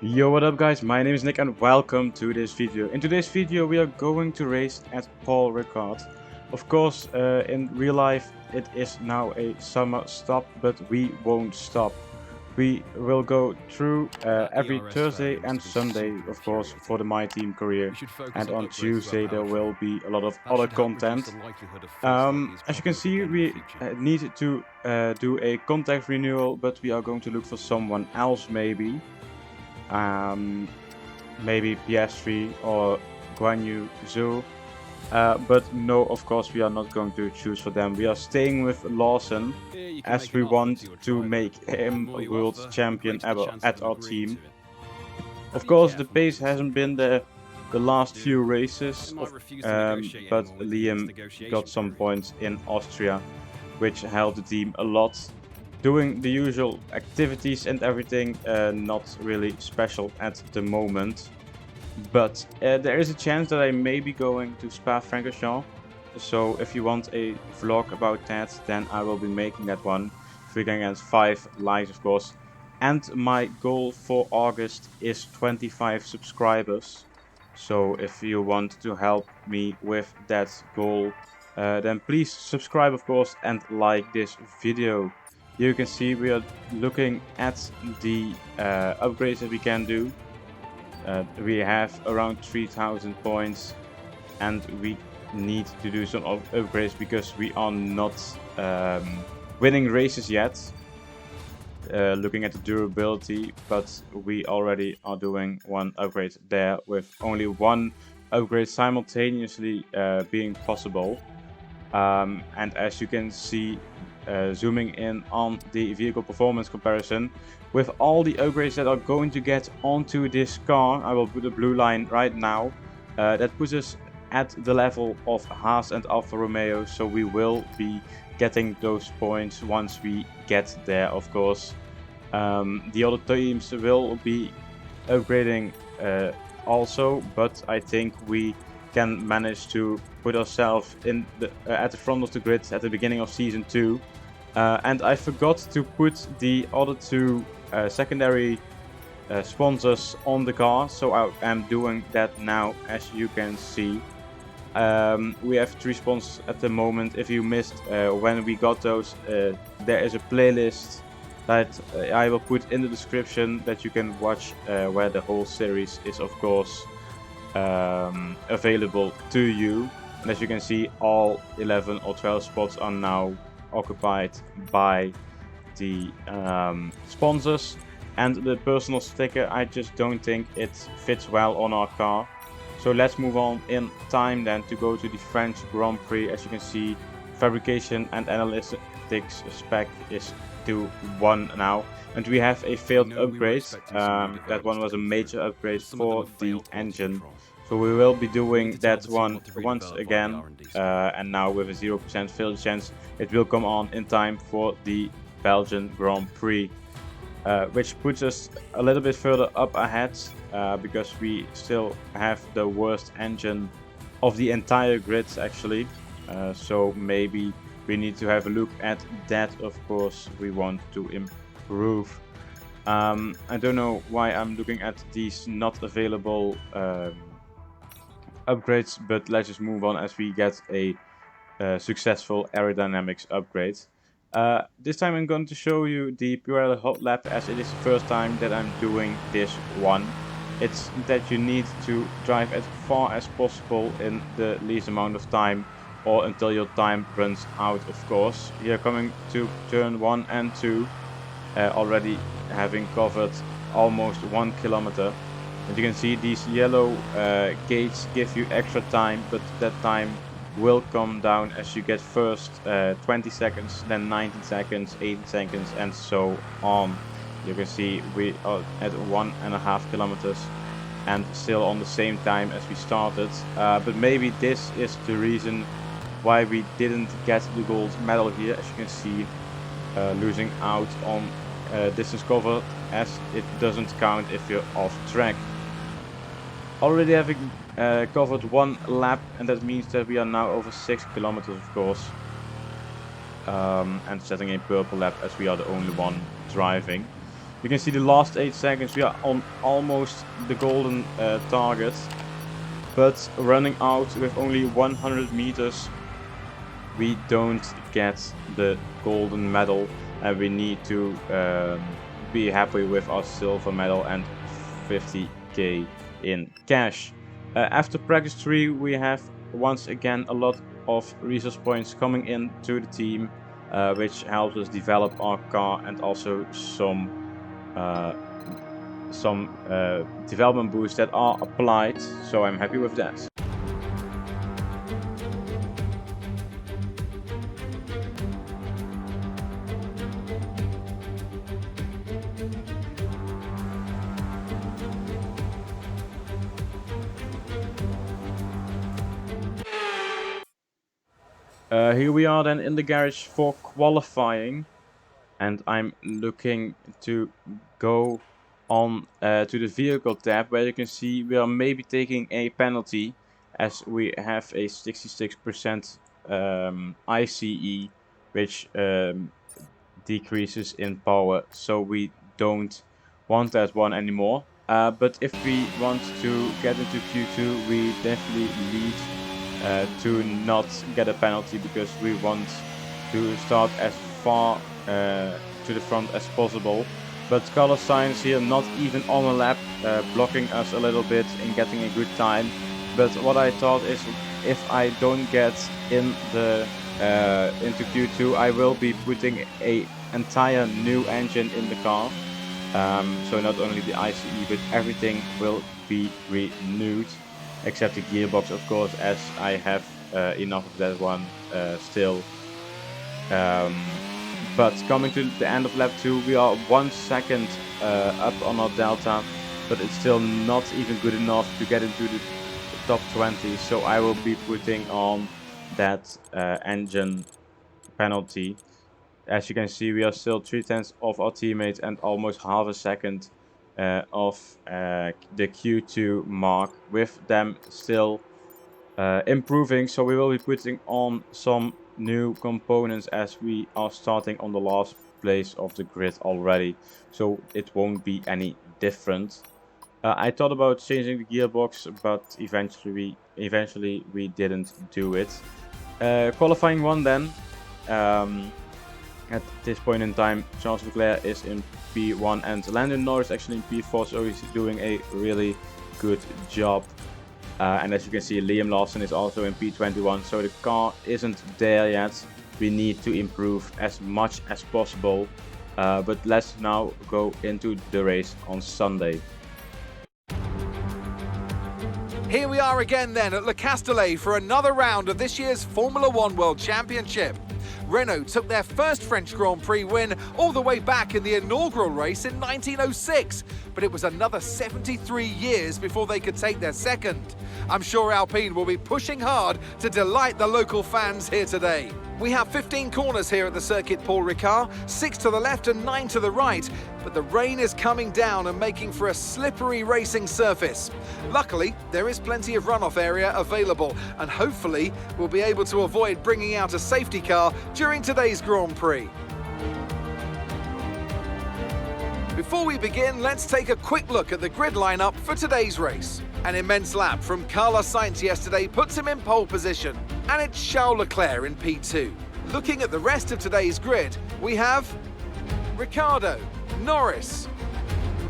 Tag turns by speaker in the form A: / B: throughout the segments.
A: Yo, what up guys, my name is Nick and welcome to this video. In today's video we are going to race at Paul Ricard. Of course, in real life it is now a summer stop, but we won't stop. We will go through every Thursday and Sunday, of course, for the MyTeam career. And on Tuesday there will be a lot of other content. As you can see, we need to do a contact renewal, but we are going to look for someone else maybe. Maybe PS3 or Guan Yu Zhou. But no, of course we are not going to choose for them. We are staying with Lawson as we want to make him a world champion at our team. Of course the pace hasn't been the last few races, but Liam got some points in Austria, which helped the team a lot. Doing the usual activities and everything, not really special at the moment. But there is a chance that I may be going to Spa-Francorchamps. So if you want a vlog about that, then I will be making that one. If we can get 5 likes, of course. And my goal for August is 25 subscribers. So if you want to help me with that goal, then please subscribe, of course, and like this video. Here you can see we are looking at the upgrades that we can do. We have around 3000 points and we need to do some upgrades because we are not winning races yet. Looking at the durability, but we already are doing one upgrade there with only one upgrade simultaneously being possible. And as you can see, zooming in on the vehicle performance comparison, with all the upgrades that are going to get onto this car, I will put a blue line right now, that puts us at the level of Haas and Alfa Romeo, so we will be getting those points once we get there, of course. The other teams will be upgrading also, but I think we can manage to put ourselves in at the front of the grid at the beginning of season 2. And I forgot to put the other two secondary sponsors on the car, so I am doing that now, as you can see. We have 3 sponsors at the moment. If you missed when we got those, there is a playlist that I will put in the description that you can watch, where the whole series is, of course, available to you. And as you can see, all 11 or 12 spots are now occupied by the sponsors, and the personal sticker, I just don't think it fits well on our car. So let's move on in time then to go to the French Grand Prix. As you can see, fabrication and analytics spec is to 1 now, and we have a failed upgrade. That one was a major upgrade for the engine. So we will be doing that one once again, and now with a 0% failure chance, it will come on in time for the Belgian Grand Prix, which puts us a little bit further up ahead, because we still have the worst engine of the entire grid actually. So maybe we need to have a look at that, of course. We want to improve. I don't know why I'm looking at these not available upgrades, but let's just move on as we get a successful aerodynamics upgrade. This time I'm going to show you the Pirelli hot lap, as it is the first time that I'm doing this one. It's that you need to drive as far as possible in the least amount of time, or until your time runs out, of course. Here coming to turn 1 and 2, already having covered almost 1 kilometer. As you can see, these yellow gates give you extra time, but that time will come down as you get first 20 seconds, then 19 seconds, 18 seconds, and so on. You can see we are at 1.5 kilometers and still on the same time as we started. But maybe this is the reason why we didn't get the gold medal here. As you can see, losing out on distance covered, as it doesn't count if you're off track. Already having covered 1 lap, and that means that we are now over 6 kilometers, of course, and setting a purple lap as we are the only one driving. You can see the last 8 seconds we are on almost the golden target, but running out with only 100 meters we don't get the golden medal, and we need to be happy with our silver medal and 50k in cash. After practice 3 we have once again a lot of resource points coming into the team, which helps us develop our car and also some development boosts that are applied, so I'm happy with that. Here we are then in the garage for qualifying, and I'm looking to go on to the vehicle tab, where you can see we are maybe taking a penalty as we have a 66% ICE, which decreases in power, so we don't want that one anymore. But if we want to get into Q2 we definitely need to not get a penalty, because we want to start as far to the front as possible. But color signs here not even on a lap, blocking us a little bit in getting a good time. But what I thought is, if I don't get in the into Q2 I will be putting a entire new engine in the car, so not only the ICE but everything will be renewed, except the gearbox of course, as I have enough of that one still. But coming to the end of lap 2 we are 1 second up on our delta, but it's still not even good enough to get into the top 20, so I will be putting on that engine penalty. As you can see we are still 3/10 of our teammates and almost half a second of the Q2 mark, with them still improving, so we will be putting on some new components as we are starting on the last place of the grid already, so it won't be any different. I thought about changing the gearbox, but eventually we didn't do it. Qualifying 1 then. At this point in time Charles Leclerc is in P1 and Lando Norris actually in P4, so he's doing a really good job. And as you can see Liam Lawson is also in P21, so the car isn't there yet. We need to improve as much as possible, but let's now go into the race on Sunday.
B: Here we are again then at Le Castellet for another round of this year's Formula 1 World Championship. Renault took their first French Grand Prix win all the way back in the inaugural race in 1906, but it was another 73 years before they could take their second. I'm sure Alpine will be pushing hard to delight the local fans here today. We have 15 corners here at the circuit Paul Ricard, 6 to the left and 9 to the right, but the rain is coming down and making for a slippery racing surface. Luckily, there is plenty of runoff area available, and hopefully we'll be able to avoid bringing out a safety car during today's Grand Prix. Before we begin, let's take a quick look at the grid lineup for today's race. An immense lap from Carlos Sainz yesterday puts him in pole position, and it's Charles Leclerc in P2. Looking at the rest of today's grid, we have Ricciardo, Norris,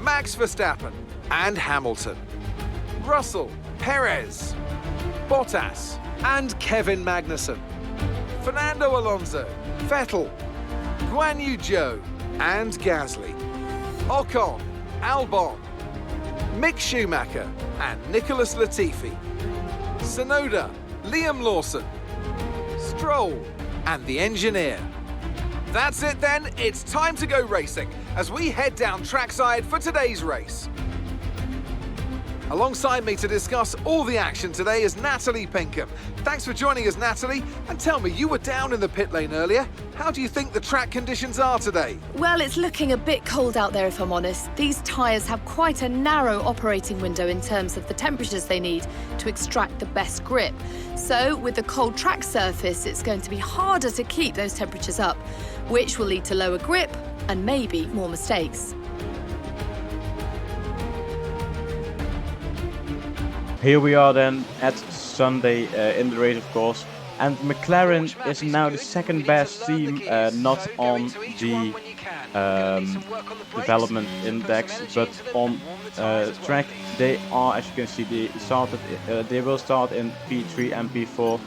B: Max Verstappen and Hamilton, Russell, Perez, Bottas and Kevin Magnussen, Fernando Alonso, Vettel, Guan Yu Zhou and Gasly, Ocon, Albon, Mick Schumacher and Nicholas Latifi, Tsunoda, Liam Lawson, Stroll and the engineer. That's it then, it's time to go racing as we head down trackside for today's race. Alongside me to discuss all the action today is Natalie Pinkham. Thanks for joining us, Natalie. And tell me, you were down in the pit lane earlier. How do you think the track conditions are today?
C: Well, it's looking a bit cold out there, if I'm honest. These tyres have quite a narrow operating window in terms of the temperatures they need to extract the best grip. So, with the cold track surface, it's going to be harder to keep those temperatures up, which will lead to lower grip and maybe more mistakes.
A: Here we are then at Sunday in the race, of course, and McLaren is now the second best team, not on the development index, but on track. They are, as you can see, they will start in P3 and P4.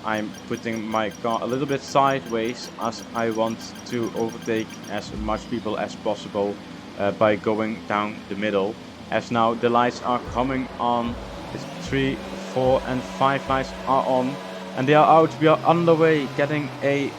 A: I'm putting my car a little bit sideways as I want to overtake as much people as possible by going down the middle. As now the lights are coming on, it's 3, 4 and 5 lights are on and they are out. We are on the way, getting a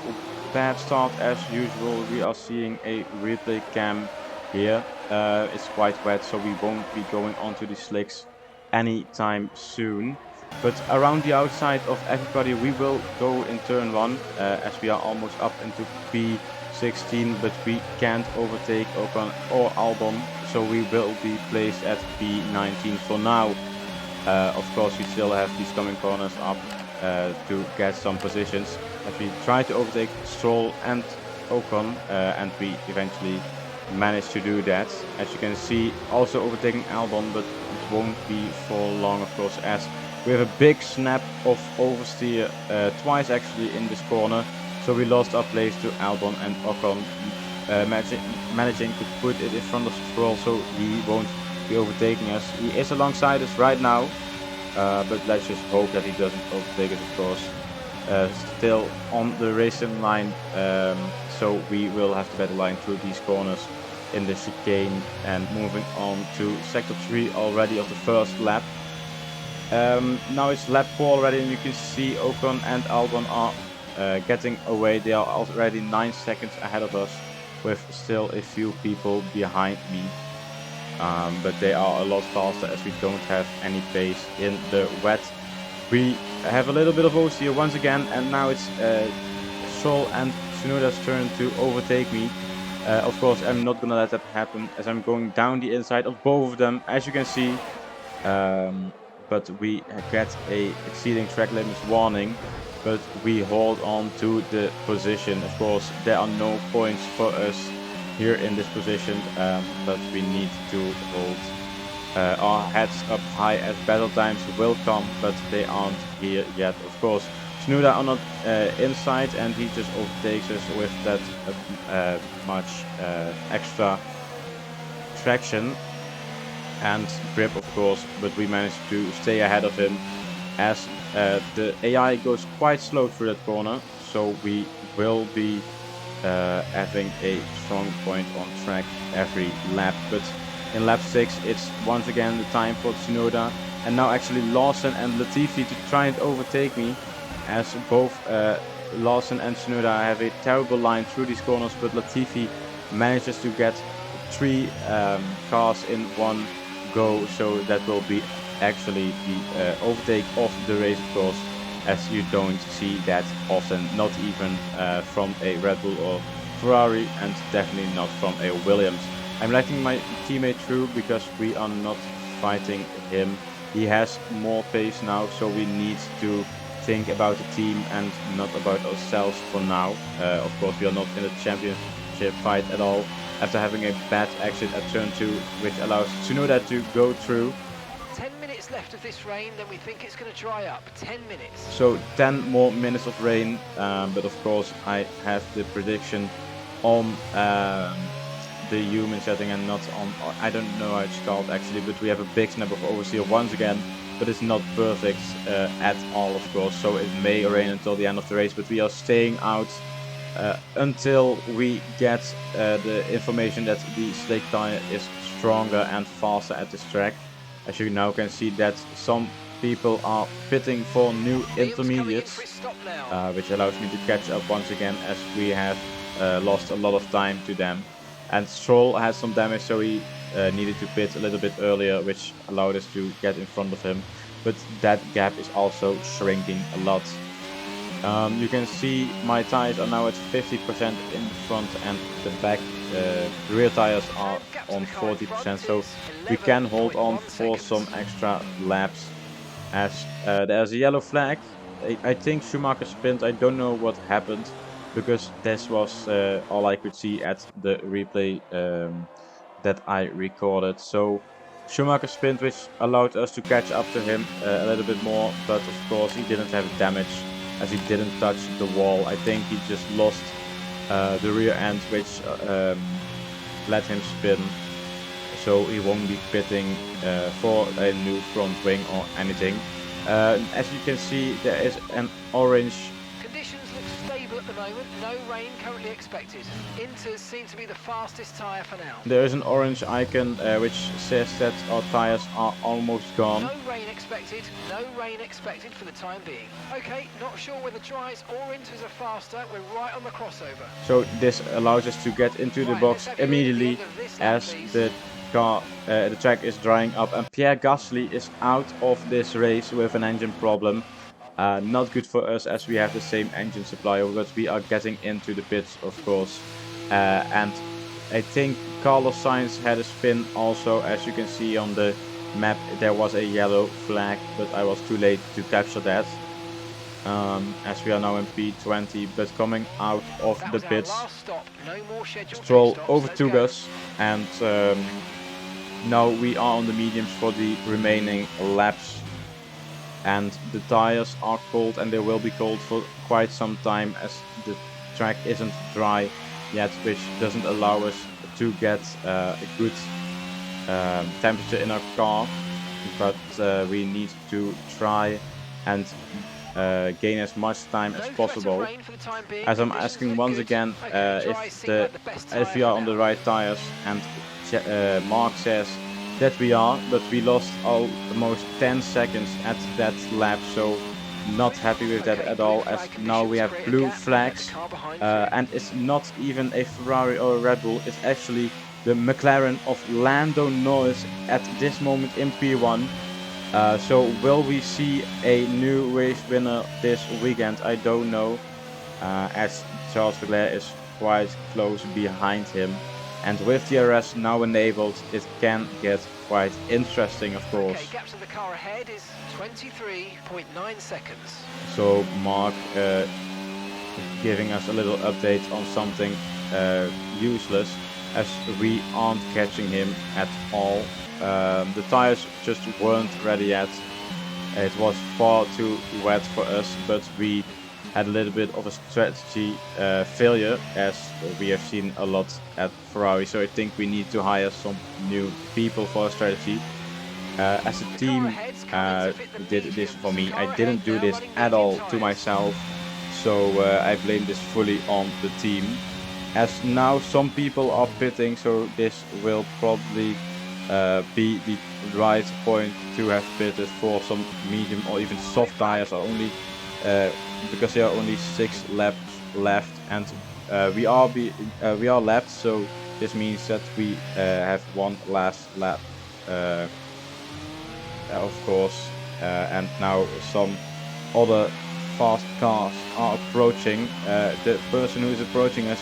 A: bad start as usual. We are seeing a replay cam here. It's quite wet, so we won't be going onto the slicks anytime soon. But around the outside of everybody we will go in turn 1 as we are almost up into P16, but we can't overtake Ocon or Albon, so we will be placed at P19 for now. Of course we still have these coming corners up to get some positions as we try to overtake Stroll and Ocon, and we eventually managed to do that. As you can see, also overtaking Albon, but it won't be for long, of course, as we have a big snap of oversteer twice actually in this corner, so we lost our place to Albon and Ocon, managing to put it in front of Stroll, so he won't be overtaking us. He is alongside us right now, but let's just hope that he doesn't overtake us, of course. Still on the racing line, so we will have to better line through these corners in the chicane, and moving on to sector 3 already of the first lap. Now it's lap 4 already, and you can see Ocon and Albon are getting away. They are already 9 seconds ahead of us, with still a few people behind me. But they are a lot faster as we don't have any pace in the wet. We have a little bit of oversteer once again, and now it's Stroll and Tsunoda's turn to overtake me. Of course, I'm not gonna let that happen as I'm going down the inside of both of them, as you can see. But we get a exceeding track limits warning, but we hold on to the position. Of course, there are no points for us here in this position, but we need to hold our heads up high as battle times will come, but they aren't here yet. Of course, Tsunoda on the inside, and he just overtakes us with that much extra traction and grip, of course, but we managed to stay ahead of him as the AI goes quite slow through that corner, so we will be having a strong point on track every lap. But in lap 6 it's once again the time for Tsunoda, and now actually Lawson and Latifi to try and overtake me, as both Lawson and Tsunoda have a terrible line through these corners, but Latifi manages to get 3 cars in one go, so that will be actually the overtake of the race, of course, as you don't see that often, not even from a Red Bull or Ferrari, and definitely not from a Williams. I'm letting my teammate through because we are not fighting him. He has more pace now, so we need to think about the team and not about ourselves for now. Of course, we are not in a championship fight at all, after having a bad exit at turn 2, which allows Tsunoda to go through.
D: 10 minutes left of this rain, then we think it's going to dry up. 10 minutes.
A: So 10 more minutes of rain, but of course I have the prediction on the human setting and not on, I don't know how it's called actually, but we have a big snap of oversteer once again, but it's not perfect at all, of course, so it may rain until the end of the race, but we are staying out until we get the information that the slick tire is stronger and faster at this track. As you now can see that some people are pitting for new intermediates, which allows me to catch up once again, as we have lost a lot of time to them. And Stroll had some damage, so he needed to pit a little bit earlier, which allowed us to get in front of him, but that gap is also shrinking a lot. You can see my tires are now at 50% in the front, and the back rear tires are on 40%, so we can hold on for some extra laps. As there's a yellow flag. I think Schumacher spinned. I don't know what happened, because this was all I could see at the replay that I recorded. So Schumacher spin, which allowed us to catch up to him a little bit more, but of course he didn't have damage as he didn't touch the wall. I think he just lost the rear end, which let him spin, so he won't be pitting for a new front wing or anything. As you can see, there is an orange.
D: Conditions look stable at the moment. No rain currently expected. Inters seem to be the fastest tyre for now.
A: There is an orange icon which says that our tires are almost gone.
D: No rain expected. No rain expected for the time being. Okay, not sure whether dries or inters are faster. We're right on the crossover.
A: So this allows us to get into the box immediately as the car, the track is drying up, and Pierre Gasly is out of this race with an engine problem. Not good for us as we have the same engine supplier, but we are getting into the pits, of course. And I think Carlos Sainz had a spin also. As you can see on the map, there was a yellow flag, but I was too late to capture that. As we are now in P20, but coming out of the pits, Stroll overtook us, and now we are on the mediums for the remaining laps. And the tires are cold, and they will be cold for quite some time as the track isn't dry yet, which doesn't allow us to get a good temperature in our car. But we need to try and gain as much time as possible. As I'm asking once again if we are on the right tires, and Mark says that we are, but we lost almost 10 seconds at that lap, so not happy with that at all, as now we have blue flags, and it's not even a Ferrari or a Red Bull, it's actually the McLaren of Lando Norris at this moment in P1. So will we see a new race winner this weekend? I don't know, as Charles Leclerc is quite close behind him. And with DRS now enabled, it can get quite interesting, of course.
D: Okay, gap to the car ahead is 23.9 seconds.
A: So Mark giving us a little update on something useless, as we aren't catching him at all. The tires just weren't ready yet. It was far too wet for us, but we had a little bit of a strategy failure, as we have seen a lot at Ferrari. So I think we need to hire some new people for a strategy. As a team did this for me. I didn't do this at all to myself, so I blame this fully on the team. As now some people are pitting, so this will probably be the right point to have pitted for some medium or even soft tires, or only because there are only 6 laps left, and we are left, so this means that we have one last lap, of course, and now some other fast cars are approaching. The person who is approaching us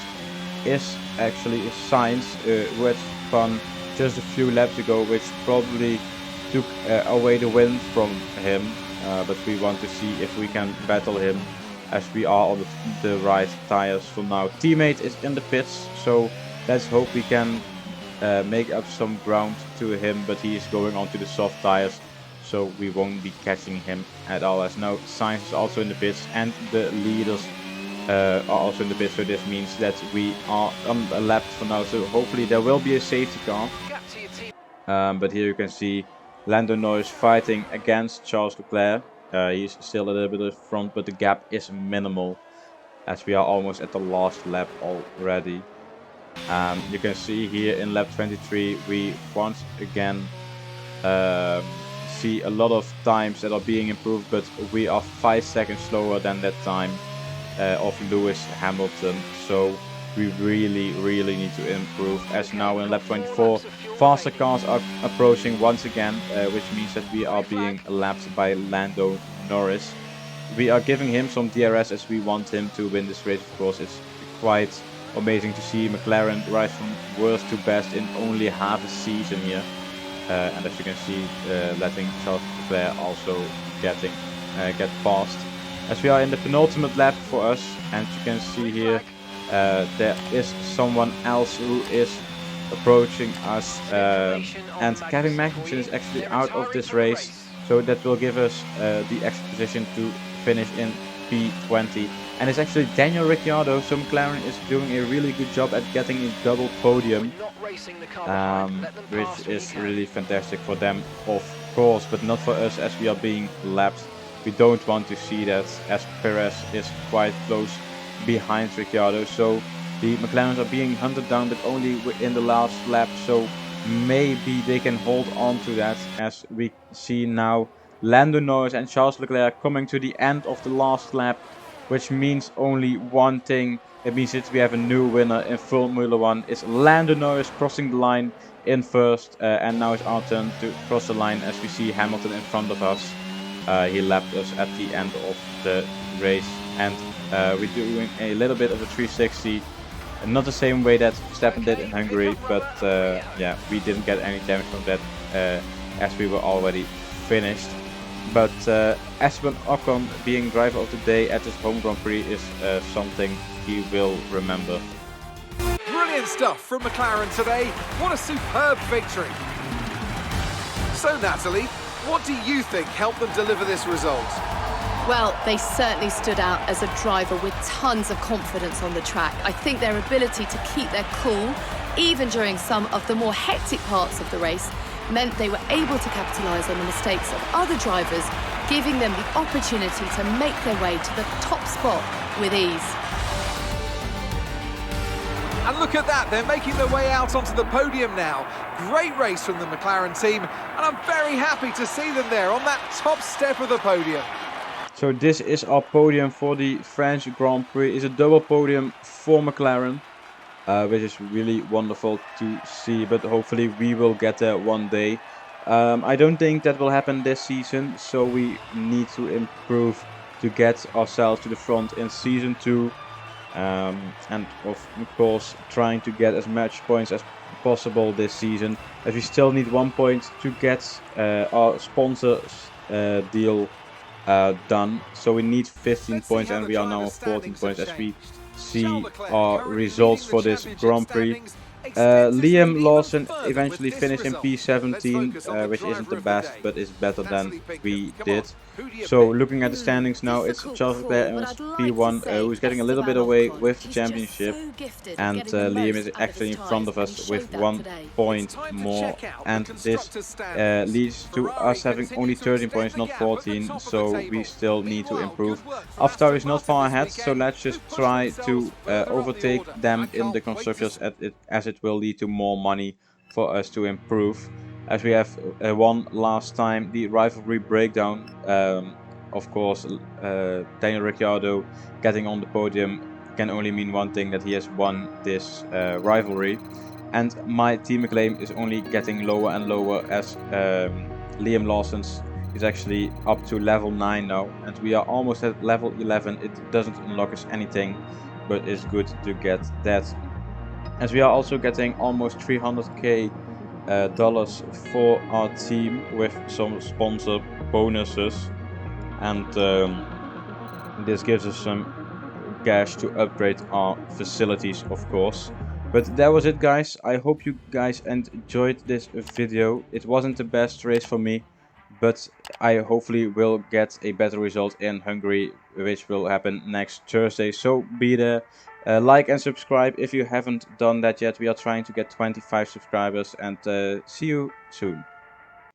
A: is actually Sainz, who had spun just a few laps ago, which probably took away the win from him. But we want to see if we can battle him, as we are on the right tires for now. Teammate is in the pits, so let's hope we can make up some ground to him, but he is going on to the soft tires, so we won't be catching him at all. As now Sainz is also in the pits, and the leaders are also in the pits, so this means that we are on a lap for now, so hopefully there will be a safety car. But here you can see Lando Norris fighting against Charles Leclerc. He's still a little bit in front, but the gap is minimal, as we are almost at the last lap already. You can see here in lap 23 we once again see a lot of times that are being improved, but we are 5 seconds slower than that time of Lewis Hamilton, so we really need to improve. As now in lap 24 faster cars are approaching once again, which means that we are being lapped by Lando Norris. We are giving him some DRS as we want him to win this race, of course. It's quite amazing to see McLaren rise from worst to best in only half a season here. And as you can see, letting Charles Leclerc also get past. As we are in the penultimate lap for us, and you can see here there is someone else who is approaching us, and Kevin Magnussen is actually out of this race, so that will give us the extra position to finish in P20. And it's actually Daniel Ricciardo, so McLaren is doing a really good job at getting a double podium, which is really fantastic for them, of course, but not for us as we are being lapped. We don't want to see that, as Perez is quite close behind Ricciardo, so the McLarens are being hunted down, but only in the last lap, so maybe they can hold on to that, as we see now Lando Norris and Charles Leclerc coming to the end of the last lap, which means only one thing. It means that we have a new winner in Formula 1. It's Lando Norris crossing the line in first, and now it's our turn to cross the line as we see Hamilton in front of us. He lapped us at the end of the race, and we're doing a little bit of a 360. Not the same way that Verstappen did in Hungary, but yeah, we didn't get any damage from that as we were already finished. But Esteban Ocon being driver of the day at his home Grand Prix is something he will remember.
B: Brilliant stuff from McLaren today. What a superb victory. So Natalie, what do you think helped them deliver this result?
C: Well, they certainly stood out as a driver with tons of confidence on the track. I think their ability to keep their cool, even during some of the more hectic parts of the race, meant they were able to capitalise on the mistakes of other drivers, giving them the opportunity to make their way to the top spot with ease.
B: And look at that, they're making their way out onto the podium now. Great race from the McLaren team, and I'm very happy to see them there on that top step of the podium.
A: So this is our podium for the French Grand Prix. It's a double podium for McLaren, which is really wonderful to see, but hopefully we will get there one day. I don't think that will happen this season, so we need to improve to get ourselves to the front in Season 2. And of course trying to get as much points as possible this season, as we still need 1 point to get our sponsors deal done. So we need 15 points and we are now on 14 points as we see our results for this Grand Prix. Liam Lawson eventually finished in P17, which isn't the best, but is better than we did. So looking at the standings now, it's Charles Leclerc in P1, who's getting a little bit away with the championship, and Liam is actually in front of us with 1 point more, and this leads to us having only 13 points, not 14, so we still need to improve. AlphaTauri is not far ahead, so let's just try to overtake them in the constructors as it will lead to more money for us to improve. As we have won last time the Rivalry Breakdown, of course Daniel Ricciardo getting on the podium can only mean one thing, that he has won this rivalry. And my team acclaim is only getting lower and lower as Liam Lawson's is actually up to level 9 now, and we are almost at level 11. It doesn't unlock us anything, but it's good to get that. As we are also getting almost $300k dollars for our team with some sponsor bonuses, and this gives us some cash to upgrade our facilities, of course. But that was it, guys. I hope you guys enjoyed this video. It wasn't the best race for me, but I hopefully will get a better result in Hungary, which will happen next Thursday, so be there. Like and subscribe if you haven't done that yet. We are trying to get 25 subscribers, and see you soon.